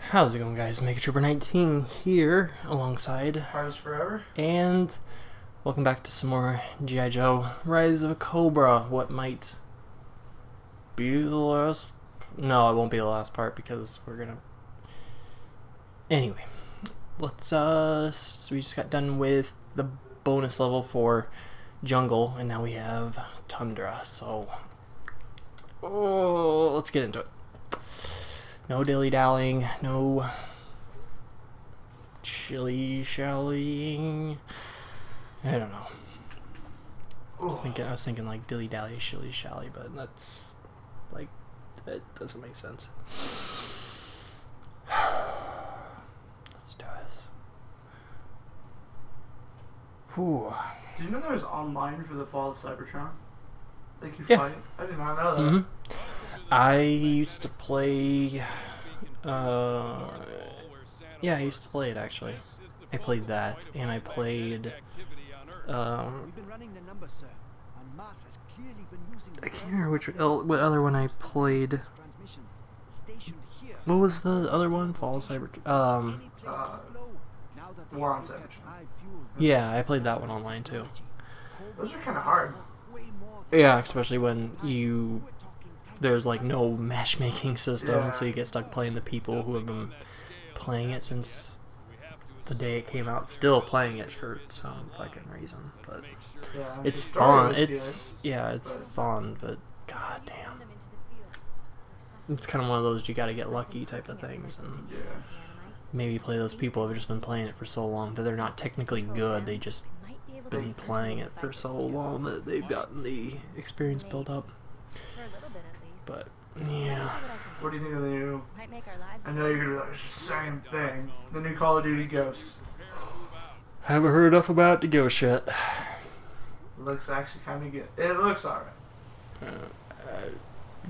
How's it going, guys? Mega Trooper 19 here alongside HeartIsForever. And welcome back to some more G.I. Joe Rise of a Cobra. What might be the last... No, it won't be the last part because we're gonna... Anyway, let's we just got done with the bonus level for Jungle and now we have Tundra, so let's get into it. No dilly-dallying, no shilly-shallying. I don't know. I was thinking like dilly-dally, shilly-shally, but that's like, that doesn't make sense. Let's do this. Whew. Did you know there was online for the Fall of Cybertron? Like you Yeah. fight? I did not know that. Mm-hmm. I used to play, yeah, I used to play it actually. I played that, and I played, I can't remember what other one I played. What was the other one? Fall of Cyber, War on Cybertron. yeah, I played that one online too. Those are kind of hard. Yeah, especially when there's like no matchmaking system, Yeah. so you get stuck playing the people who have been playing it since the day it came out, still playing it for some fucking reason. But Yeah, it's the story fun. was It's good, it's fun, but god damn, it's kind of one of those you got to get lucky type of things, and yeah. maybe play those people who've just been playing it for so long that they're not technically good. They just been playing it for so long that they've gotten the experience built up. But yeah, What do you think of the new? I know you're gonna be like, it's the same thing. The new Call of Duty Ghosts. haven't heard enough about it to go shit. It looks actually kind of good. It looks alright.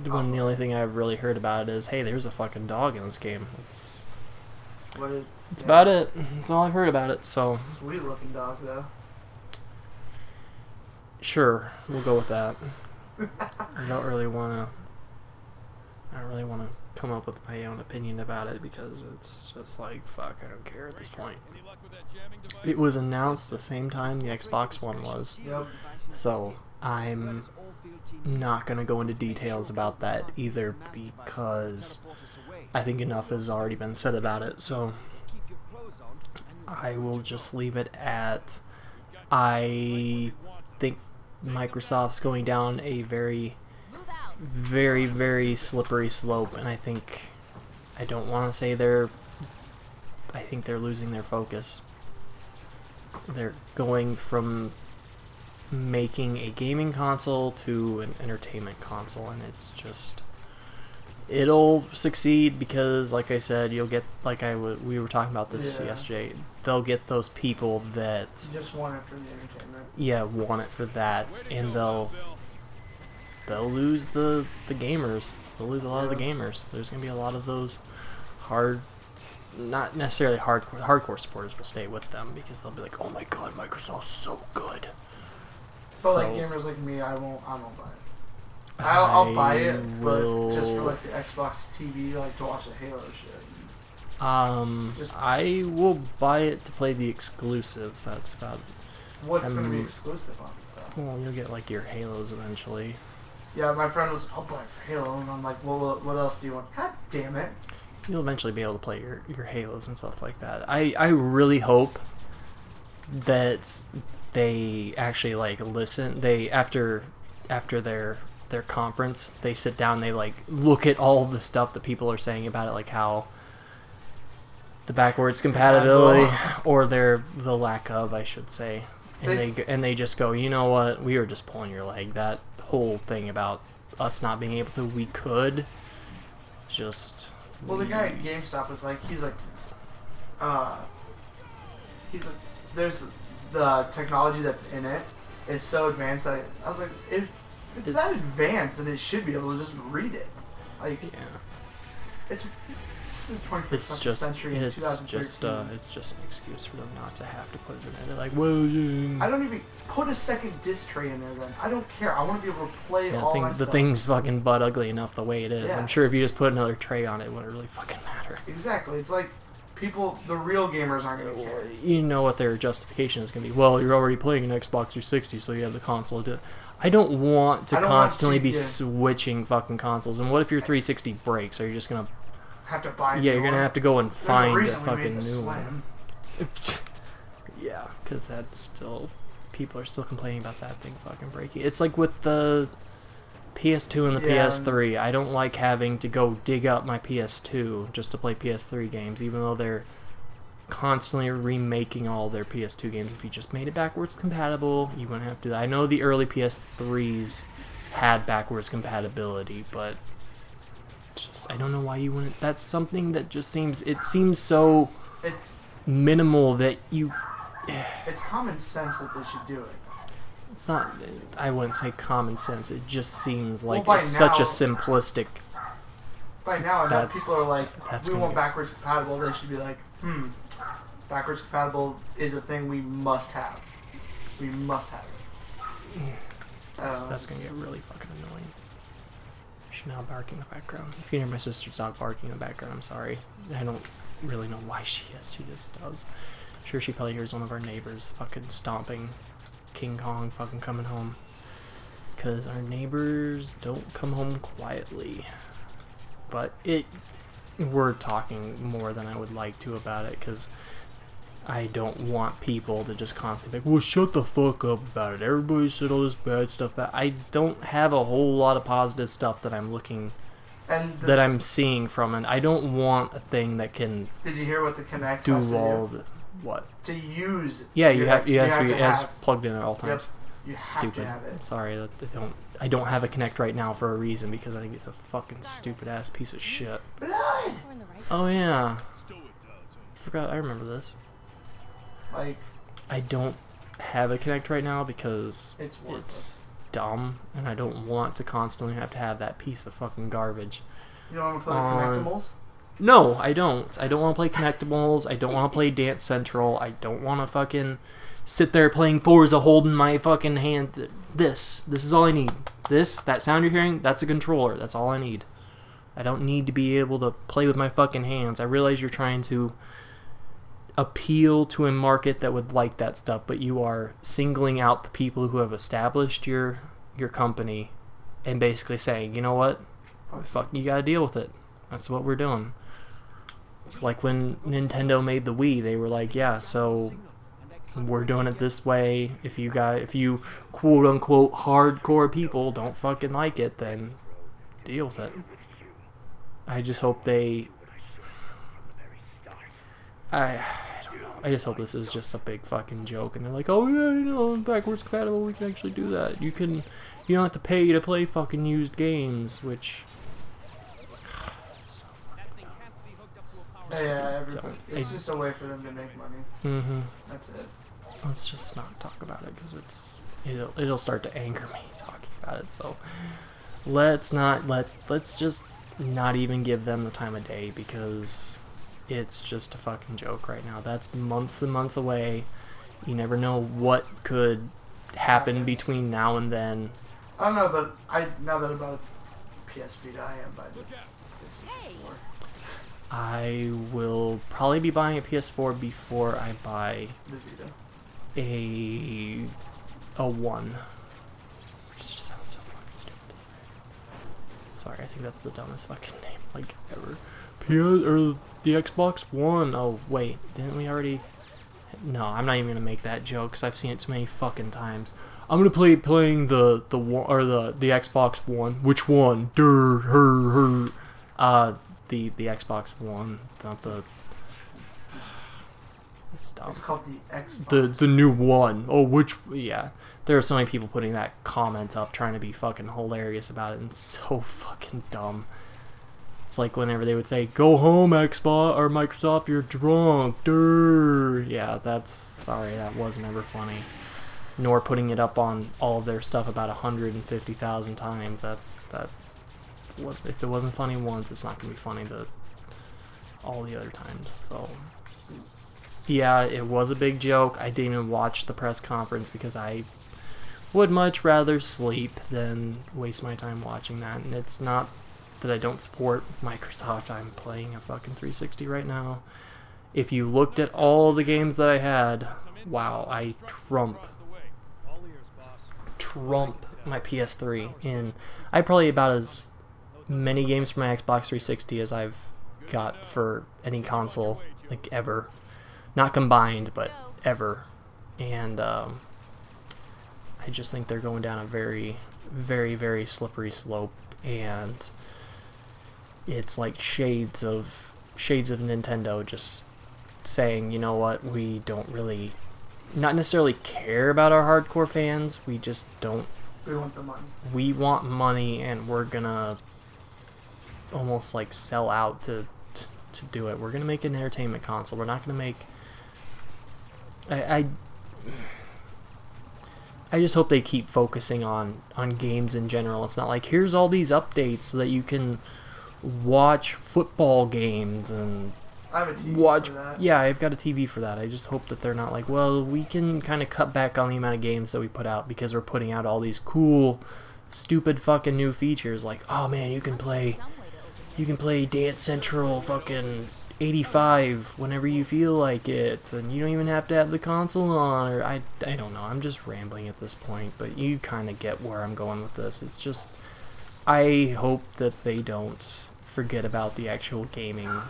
The only thing I've really heard about it is, hey, there's a fucking dog in this game. It's about it. That's all I've heard about it. So Sweet looking dog though. sure, we'll go with that. I don't really want to come up with my own opinion about it because it's just like, fuck, I don't care at this point. It was announced the same time the Xbox One was, Yep. so I'm not going to go into details about that either because I think enough has already been said about it, so I will just leave it at, I think Microsoft's going down a very, very, very slippery slope, and I don't want to say I think they're losing their focus. They're going from making a gaming console to an entertainment console, and it's just, it'll succeed because, like I said, you'll get, like we were talking about this yesterday, they'll get those people that Just want it for the entertainment. yeah, want it for that, and they'll lose the gamers. They'll lose a lot of the gamers. There's gonna be a lot of those not necessarily hardcore supporters will stay with them because they'll be like, oh my god, Microsoft's so good. But So, like gamers like me, I won't buy it. I'll buy it, but just for like the Xbox TV, like to watch the Halo shit. I will buy it to play the exclusives. That's about. What's going to be exclusive on it though? Well, you'll get like your Halos eventually. Yeah, my friend was, I'll buy it for Halo, and I'm like, well, what else do you want? God damn it. You'll eventually be able to play your Halos and stuff like that. I really hope that they actually like listen. They after their conference, they sit down, they like look at all the stuff that people are saying about it, like how the backwards compatibility or the lack of, I should say, and they just go, you know what, we were just pulling your leg. That whole thing about us not being able to, we could just. Well, the guy at GameStop was like, he's like, there's the technology that's in it is so advanced that I was like, if it's that advanced, then it should be able to just read it. Like, Yeah. it's is the 21st it's just century in 2013. it's just an excuse for them not to have to put it in there. They're like, well, I don't even put a second disc tray in there. Then I don't care. I want to be able to play all my stuff. The thing's fucking butt ugly enough the way it is. Yeah. I'm sure if you just put another tray on it, it wouldn't really fucking matter. Exactly. It's like people, the real gamers aren't gonna care. You know what their justification is gonna be? Well, you're already playing an Xbox 360, so you have the console to. I don't want to constantly be switching fucking consoles. And what if your 360 breaks? Are you just gonna have to buy? Yeah, you're gonna have to go and find a fucking new one. Yeah, because that's still people are still complaining about that thing fucking breaking. It's like with the PS2 and the PS3. I don't like having to go dig up my PS2 just to play PS3 games, even though they're constantly remaking all their PS2 games. If you just made it backwards compatible, you wouldn't have to. I know the early PS3s had backwards compatibility, but just I don't know why you wouldn't. That's something that just seems so minimal that you. It's common sense that they should do it. It's not. I wouldn't say common sense. It just seems like it's such a simplistic. By now, enough people are like, we want be backwards compatible. They should be like, backwards compatible is a thing we must have. We must have it. That's gonna get really fucking annoying. She's now barking in the background. If you hear my sister's dog barking in the background, I'm sorry. I don't really know why she is. She just does. I'm sure she probably hears one of our neighbors fucking stomping King Kong fucking coming home. Because our neighbors don't come home quietly. But we're talking more than I would like to about it, because I don't want people to just constantly be like, well, shut the fuck up about it. Everybody said all this bad stuff. But I don't have a whole lot of positive stuff that I'm looking, that I'm seeing from it. I don't want a thing that can. Did you hear what the Kinect do has to all do? the what? To use. Yeah, you have plugged in at all times. You have Stupid. to have it. Sorry, I don't have a Kinect right now for a reason, because I think it's a fucking stupid ass piece of shit. Blood! Oh yeah. Forgot. I remember this. Like, I don't have a Kinect right now because it's dumb, and I don't want to constantly have to have that piece of fucking garbage. You don't want to play Connectables? No, I don't. I don't want to play Connectables. I don't want to play Dance Central. I don't want to fucking sit there playing Forza holding my fucking hand. This is all I need. That sound you're hearing, that's a controller. That's all I need. I don't need to be able to play with my fucking hands. I realize you're trying to appeal to a market that would like that stuff, but you are singling out the people who have established your company and basically saying, you know what? Fuck, you gotta deal with it. That's what we're doing. It's like when Nintendo made the Wii, they were like, yeah, so we're doing it this way. If you quote unquote hardcore people don't fucking like it, then deal with it. I just hope I don't know. I just hope this is just a big fucking joke, and they're like, oh yeah, backwards compatible, we can actually do that. You don't have to pay to play fucking used games, which. It's just a way for them to make money. Mm-hmm. That's it. Let's just not talk about it, because it'll start to anger me talking about it. So let's just not even give them the time of day, because it's just a fucking joke right now. That's months and months away. You never know what could happen between now and then. I don't know, but now that about PS Vita, I am buying it. I will probably be buying a PS4 before I buy the Vita. a 1. Which just sounds so fucking stupid to say. Sorry, I think that's the dumbest fucking name like ever. The Xbox One. Oh wait, didn't we already? No, I'm not even gonna make that joke because I've seen it so many fucking times. I'm gonna playing the Xbox One. Which one? The Xbox One, not the. It's dumb. It's called the Xbox. The new one. Oh, yeah. There are so many people putting that comment up trying to be fucking hilarious about it, and it's so fucking dumb. It's like whenever they would say, "Go home, Xbox or Microsoft, you're drunk." Yeah, sorry, that was never funny. Nor putting it up on all of their stuff about 150,000 times. That if it wasn't funny once, it's not gonna be funny all the other times. So yeah, it was a big joke. I didn't even watch the press conference because I would much rather sleep than waste my time watching that. And it's not that I don't support Microsoft. I'm playing a fucking 360 right now. If you looked at all the games that I had, wow, I trump my PS3. And I probably about as many games for my Xbox 360 as I've got for any console, like, ever. Not combined, but ever. And I just think they're going down a very, very, very slippery slope, and it's like shades of Nintendo just saying, you know what, we don't really, not necessarily care about our hardcore fans, we just don't. We want the money. We want money, and we're gonna almost like sell out to do it. We're gonna make an entertainment console. We're not gonna make. I just hope they keep focusing on games in general. It's not like, here's all these updates so that you can watch football games and I have a TV for that. Yeah, I've got a TV for that. I just hope that they're not like, well, we can kind of cut back on the amount of games that we put out because we're putting out all these cool, stupid fucking new features. Like, oh man, you can play Dance Central fucking 85 whenever you feel like it, and you don't even have to have the console on. Or I don't know. I'm just rambling at this point, but you kind of get where I'm going with this. It's just, I hope that they don't forget about the actual gaming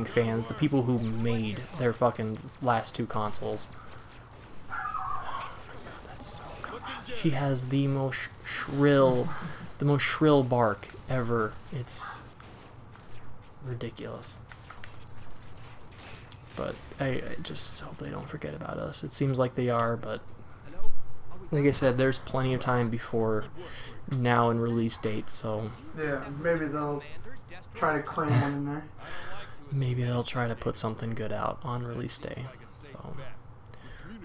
fans, the people who made their fucking last two consoles. Oh my god, that's so obnoxious. She has the most shrill bark ever. It's ridiculous. But I just hope they don't forget about us. It seems like they are, but like I said, there's plenty of time before now and release date, so yeah, maybe they'll try to claim one in there. Maybe they'll try to put something good out on release day. So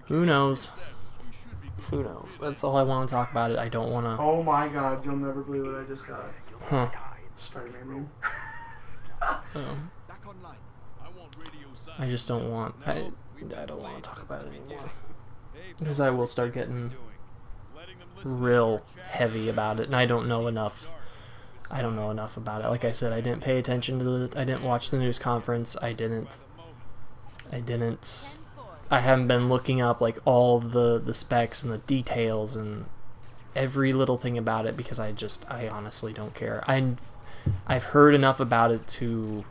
who knows? Who knows? That's all I want to talk about it. I don't want to. Oh my god, you'll never believe what I just got. Huh. Spider-Man meme. I just don't want. I don't want to talk about it anymore, because I will start getting real heavy about it, and I don't know enough. I don't know enough about it. Like I said, I didn't pay attention to I didn't watch the news conference. I haven't been looking up like all the specs and the details and every little thing about it, because I honestly don't care. I've heard enough about it to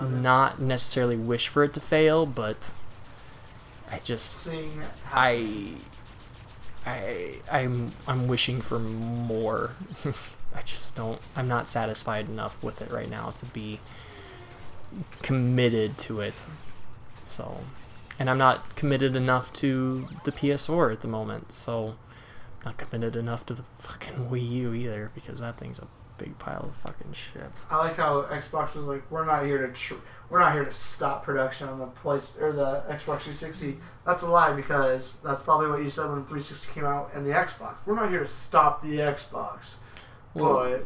not necessarily wish for it to fail, but I'm wishing for more. I'm not satisfied enough with it right now to be committed to it. So, and I'm not committed enough to the PS4 at the moment, so I'm not committed enough to the fucking Wii U either, because that thing's a big pile of fucking shit. I like how Xbox was like, we're not here to stop production on the the Xbox 360. That's a lie, because that's probably what you said when the 360 came out and the Xbox. We're not here to stop the Xbox. Well,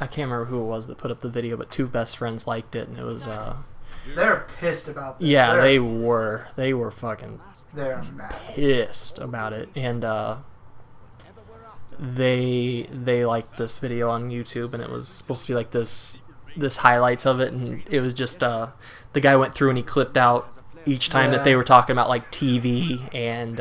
I can't remember who it was that put up the video, but two best friends liked it, and it was they're pissed about this. Yeah, they were fucking they're mad. Pissed about it, and they liked this video on YouTube, and it was supposed to be like this highlights of it, and it was just the guy went through and he clipped out each time that they were talking about like TV and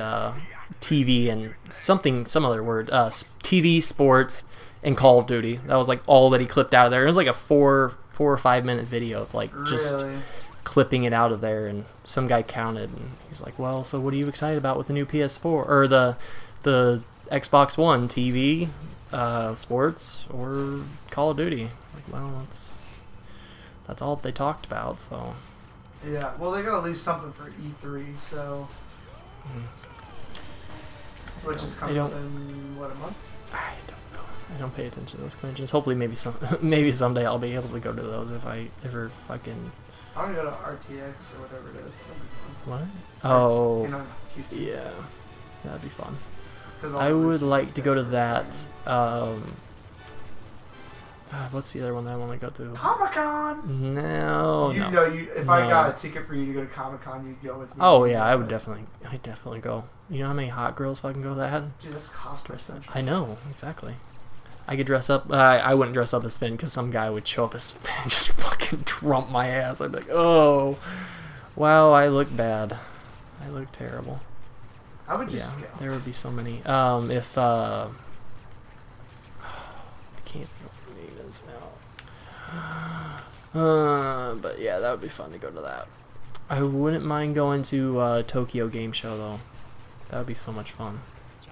some other word, TV, sports, and Call of Duty. That was like all that he clipped out of there. It was like a 4 or 5 minute video of like just clipping it out of there, and some guy counted, and he's like, well, so what are you excited about with the new PS4 or the Xbox One? TV, sports, or Call of Duty? Like, well, that's all they talked about. So yeah, well, they gotta leave something for E3, so which is coming up in what, a month? I don't know. I don't pay attention to those conventions. Hopefully, maybe someday I'll be able to go to those if I ever fucking. I want to go to RTX or whatever it is. What? Oh, QC. Yeah, that'd be fun. I would like to go to that. What's the other one that I want to go to? Comic-Con! No, You no. know, if I got a ticket for you to go to Comic-Con, you'd go with me. Oh, yeah, I'd definitely go. You know how many hot girls fucking go to that? Dude, that's costume essential. I know, exactly. I could dress up. I wouldn't dress up as Finn because some guy would show up as Finn and just fucking trump my ass. I'd be like, oh, wow, I look bad. I look terrible. I would just yeah, go. there would be so many. If I can't think of what the name is now. But yeah, that would be fun to go to that. I wouldn't mind going to Tokyo Game Show though. That would be so much fun.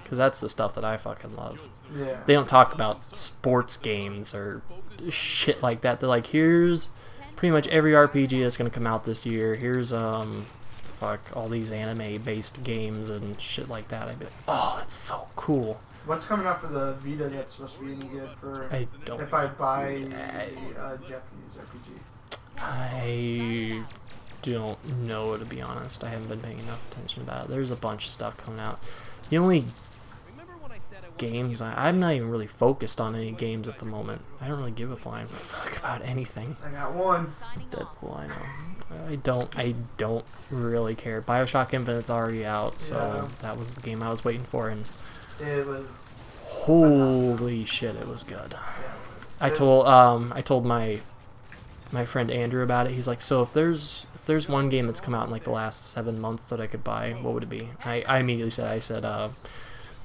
Because that's the stuff that I fucking love. Yeah. They don't talk about sports games or shit like that. They're like, here's pretty much every RPG that's going to come out this year. Here's, fuck, all these anime-based games and shit like that. I'd be like, oh, that's so cool. What's coming out for the Vita that's supposed to be any good for I don't... if I buy a Japanese RPG? I don't know, to be honest. I haven't been paying enough attention about it. There's a bunch of stuff coming out. The only games, I'm not even really focused on any games at the moment. I don't really give a flying fuck about anything. I got one. Deadpool, I know. I don't really care. BioShock Infinite's already out, so that was the game I was waiting for, and it was holy shit, it was good. Yeah, I told my friend Andrew about it. He's like, so if there's one game that's come out in like the last 7 months that I could buy, what would it be? I immediately said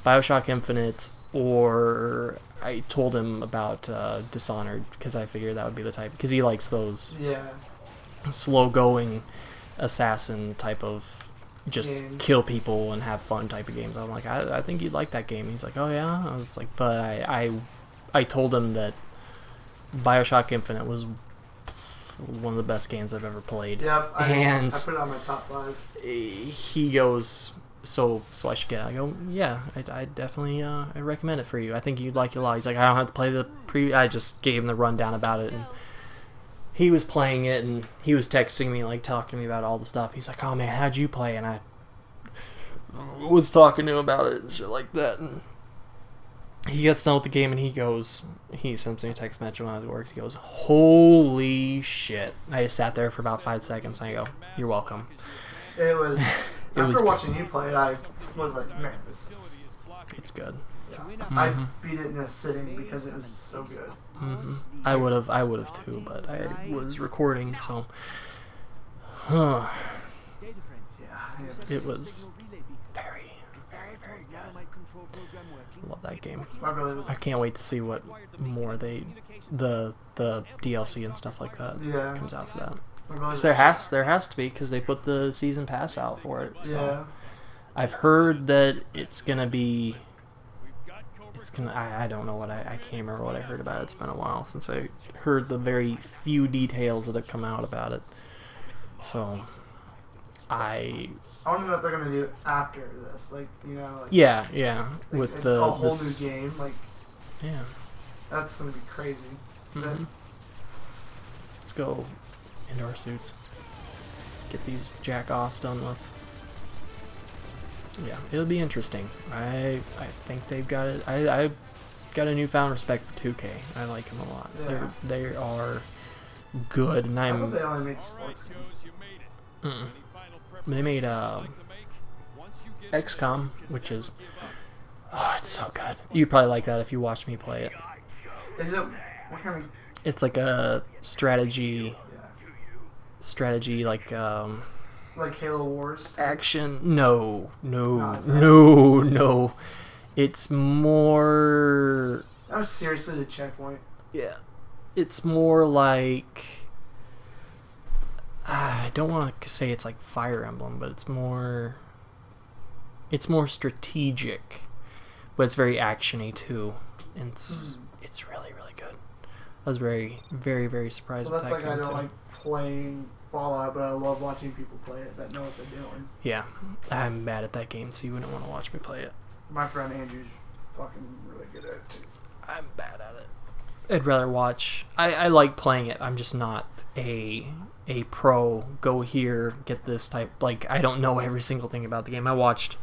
BioShock Infinite, or I told him about Dishonored because I figured that would be the type, because he likes those slow-going assassin type of just kill people and have fun type of games. I'm like, I think you'd like that game. He's like, oh yeah. I was like, but I told him that BioShock Infinite was one of the best games I've ever played. Yep, and I put it on my top 5. He goes, so I should get it. I go, yeah, I definitely I recommend it for you. I think you'd like it a lot. He's like, I don't have to play the I just gave him the rundown about it, and he was playing it, and he was texting me, like, talking to me about all the stuff. He's like, oh man, how'd you play? And I was talking to him about it and shit like that, and he gets done with the game, and he sends me a text message when I was at work. He goes, holy shit. I just sat there for about 5 seconds, and I go, you're welcome. It was... After watching you play it, I was like, man, it's good. Yeah. I beat it in a sitting because it was so good. I would have too, but I was recording, so... It was very, very, very good. Love that game. I can't wait to see what more the DLC and stuff like that comes out for that. There has to be, because they put the season pass out for it. So. I've heard that it's gonna be. I don't know what I can't remember what I heard about it. It's been a while since I heard the very few details that have come out about it. So I want to know what they're gonna do after this, like, you know. Like, yeah, like with a whole new game, like. Yeah. That's gonna be crazy. Let's go into our suits. Get these jack-offs done with. Yeah, it'll be interesting. I think they've got it. I got a newfound respect for 2K. I like them a lot. Yeah. They are good, and I thought they only made sports games. They made XCOM, which is it's so good. You'd probably like that if you watched me play it. Is it what kind of? It's like a strategy, like Halo Wars? Action? No. It's more... That was seriously the checkpoint. Yeah. It's more like... I don't want to say it's like Fire Emblem, but it's more strategic, but it's very actiony too. And it's really, really good. I was very, very, very surprised with that game. I don't like playing Fallout, but I love watching people play it that know what they're doing. Yeah, I'm bad at that game, so you wouldn't want to watch me play it. My friend Andrew's fucking really good at it too. I'm bad at it. I'd rather watch. I like playing it. I'm just not a pro. Go here, get this type. Like, I don't know every single thing about the game. I watched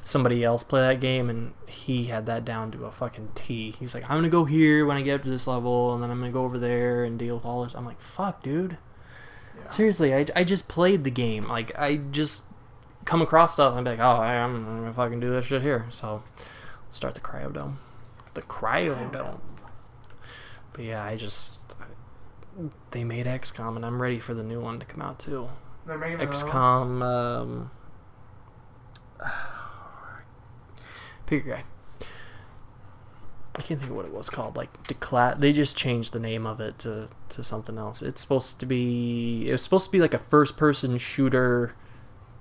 somebody else play that game, and he had that down to a fucking T. He's like, I'm gonna go here when I get up to this level, and then I'm gonna go over there and deal with all this. I'm like, fuck, dude. Yeah. Seriously, I just played the game. Like, I just come across stuff and be like, oh, I'm gonna fucking do this shit here. So, start the Cryodome. The Cryodome. But yeah, they made XCOM, and I'm ready for the new one to come out too. They're making XCOM. Pick your guy. I can't think of what it was called. Like they just changed the name of it to something else. It was supposed to be like a first-person shooter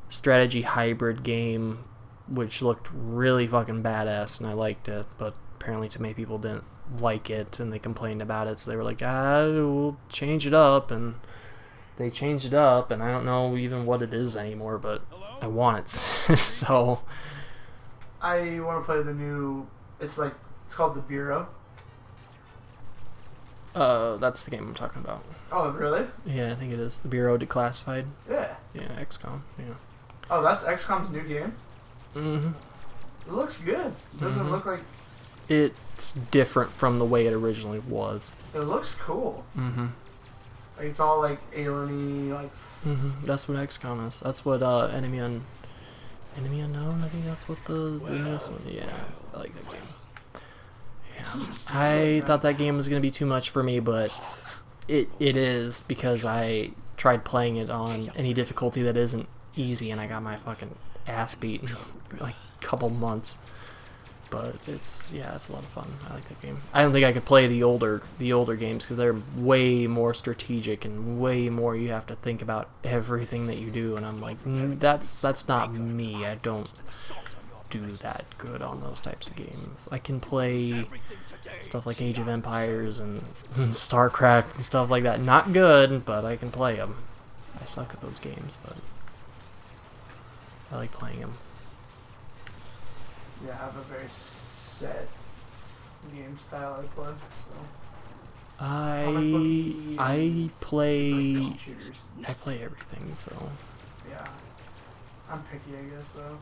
strategy hybrid game, which looked really fucking badass, and I liked it. But apparently, too many people didn't like it, and they complained about it. So they were like, we'll change it up, and they changed it up, and I don't know even what it is anymore. But I want it, so. I want to play the new. It's called The Bureau. That's the game I'm talking about. Oh, really? Yeah, I think it is. The Bureau Declassified. Yeah. Yeah, XCOM. Yeah. Oh, that's XCOM's new game? Mm-hmm. It looks good. It doesn't look like... It's different from the way it originally was. It looks cool. Mm-hmm. Like, it's all, like, alien-y, like... That's what XCOM is. That's what, Enemy Unknown, I think that's what the newest one. Yeah, I like that game. Yeah. I thought that game was going to be too much for me, but it is, because I tried playing it on any difficulty that isn't easy, and I got my fucking ass beat in like a couple months. But it's a lot of fun. I like that game. I don't think I could play the older games, because they're way more strategic and way more you have to think about everything that you do. And I'm like, that's not me. I don't do that good on those types of games. I can play stuff like Age of Empires and StarCraft and stuff like that. Not good, but I can play them. I suck at those games, but I like playing them. Yeah, I have a very set game style I play, so... I play everything, so... Yeah. I'm picky, I guess, though.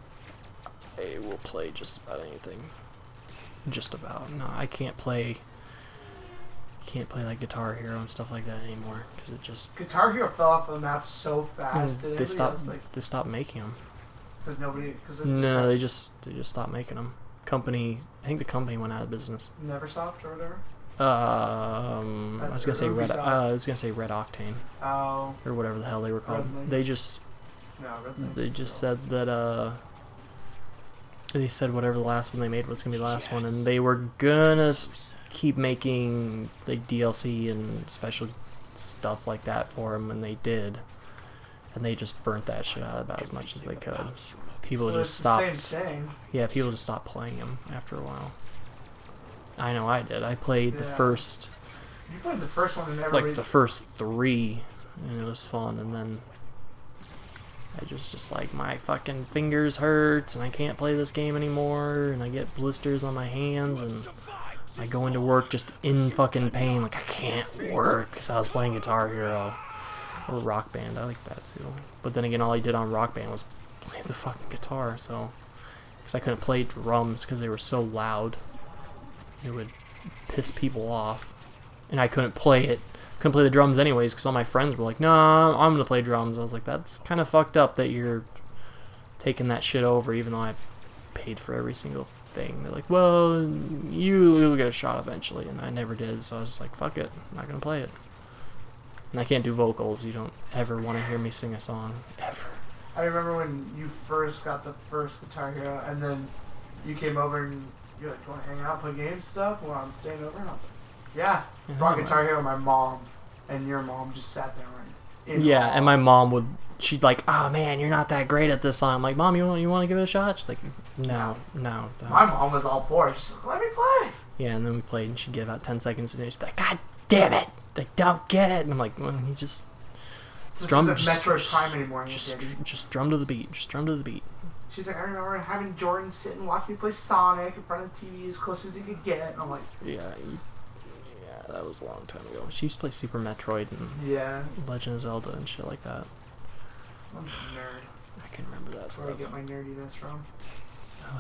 I will play just about anything. Just about. No, I can't play like Guitar Hero and stuff like that anymore, because it just... Guitar Hero fell off the map so fast. They stopped making them. Because nobody... No, they just stopped making them. I think the company went out of business. Never stopped or whatever? I was gonna say Red Octane. Oh. Or whatever the hell they were called. They just said that they said whatever the last one they made was gonna be the last one, and they were gonna keep making like DLC and special stuff like that for them, and they did. And they just burnt that shit out about as much as they could. People just stopped. Yeah, people just stopped playing them after a while. I know I did. I played the first. You played the first one and never. Like the first 3, and it was fun. And then I just like, my fucking fingers hurts, and I can't play this game anymore, and I get blisters on my hands, and I go into work just in fucking pain. Like, I can't work because I was playing Guitar Hero. Or Rock Band, I like that too. But then again, all I did on Rock Band was play the fucking guitar, so... Because I couldn't play drums because they were so loud. It would piss people off. And I couldn't play it. Couldn't play the drums anyways, because all my friends were like, no, I'm gonna play drums. I was like, that's kind of fucked up that you're taking that shit over, even though I paid for every single thing. They're like, well, you'll get a shot eventually. And I never did, so I was just like, fuck it, I'm not gonna play it. And I can't do vocals. You don't ever want to hear me sing a song. Ever. I remember when you first got the first Guitar Hero, and then you came over and you're like, do you want to hang out, play games stuff while I'm staying over? And I was like, yeah. Brought Guitar Hero, my mom and your mom just sat there and and my mom she'd like, oh man, you're not that great at this song. I'm like, Mom, you want to give it a shot? She's like, no. My mom was all for it. She's like, let me play. Yeah, and then we played, and she'd give out 10 seconds, and she'd be like, God damn it. I don't get it. And I'm like, well, you just drum. This isn't Metroid Prime anymore. Just drum to the beat. Just drum to the beat. She's like, I remember having Jordan sit and watch me play Sonic in front of the TV as close as he could get. And I'm like, yeah, that was a long time ago. She used to play Super Metroid and Legend of Zelda and shit like that. I'm a nerd. I can remember that stuff. Where I get my nerdiness from. I like